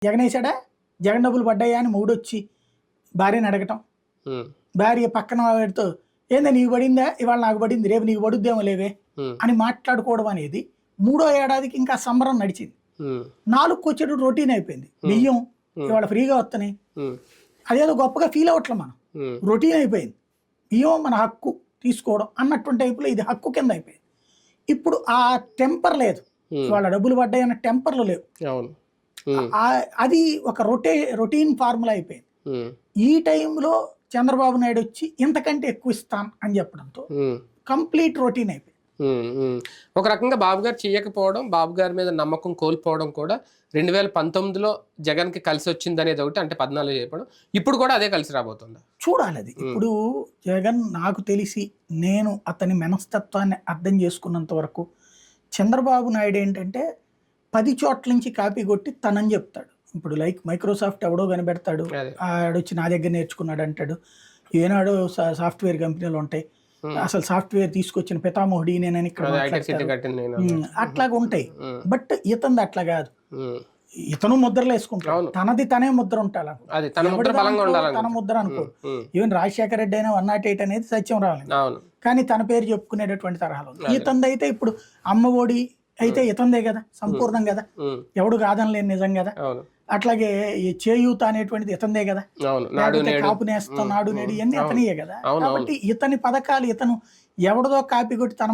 జగన్ వేసాడా, జగన్ డబ్బులు పడ్డాయా అని మూడొచ్చి భార్యని అడగటం, భార్య పక్కన వాడితో ఏందా నీకు పడిందా, ఇవాళ నాకు పడింది, రేపు నీకు పడుద్దేమో లేవే అని మాట్లాడుకోవడం అనేది 3వ ఏడాదికి ఇంకా సంబరం నడిచింది. 4కు వచ్చేటప్పుడు రొటీన్ అయిపోయింది. బియ్యం ఇవాళ ఫ్రీగా వస్తున్నాయి, అదేదో గొప్పగా ఫీల్ అవ్వట్లే మనం, రొటీన్ అయిపోయింది. బియ్యం మన హక్కు తీసుకోవడం అన్నటువంటి టైపులో ఇది హక్కు కింద అయిపోయింది. ఇప్పుడు ఆ టెంపర్ లేదు, వాళ్ళ డబ్బులు పడ్డాయి అన్న టెంపర్లు లేవు. అది ఒక రొటీన్ ఫార్ములా అయిపోయింది. ఈ టైంలో చంద్రబాబు నాయుడు వచ్చి ఇంతకంటే ఎక్కువ ఇస్తాను అని చెప్పడంతో కంప్లీట్ రొటీన్ అయిపోయింది. ఒక రకంగా బాబు గారు చేయకపోవడం, బాబు గారి మీద నమ్మకం కోల్పోవడం కూడా 2019లో జగన్కి కలిసి వచ్చింది అనేది ఒకటి, అంటే 14 చేయడం, ఇప్పుడు కూడా అదే కలిసి రాబోతుందా చూడాలి. అది ఇప్పుడు జగన్ నాకు తెలిసి నేను అతని మనస్తత్వాన్ని అర్థం చేసుకున్నంత వరకు చంద్రబాబు నాయుడు ఏంటంటే 10 చోట్ల నుంచి కాపీ కొట్టి తనని చెప్తాడు. ఇప్పుడు లైక్ మైక్రోసాఫ్ట్ ఎవడో కనిపెడతాడు, ఆడొచ్చి నా దగ్గర నేర్చుకున్నాడు అంటాడు. ఏనాడో సాఫ్ట్వేర్ కంపెనీలు ఉంటాయి, అసలు సాఫ్ట్వేర్ తీసుకొచ్చిన పితామహుడి నేనని ఇక్కడ అట్లాగా ఉంటాయి. బట్ ఇతనిది అట్లా కాదు, ఇతను ముద్రలు వేసుకుంటాడు, తనది తనే ముద్ర ఉంటాడు, తన ముద్ర అనుకో. ఈవెన్ రాజశేఖర రెడ్డి అయినా 108 అనేది సత్యం రావాలి, కానీ తన పేరు చెప్పుకునేటటువంటి తరహాలో. ఇతంది అయితే ఇప్పుడు అమ్మ ఒడి అయితే ఇతందే కదా, సంపూర్ణం కదా, ఎవడు కాదనలేని నిజం కదా. అట్లాగే ఈ చేయూత అనేటువంటిది ఇతందే కదా, కాపు నేస్తం, నాడు నేడు ఇవన్నీ అతనియే కదా. కాబట్టి ఇతని పథకాలు ఇతను ఎవరిదో కాపీ కొట్టి తన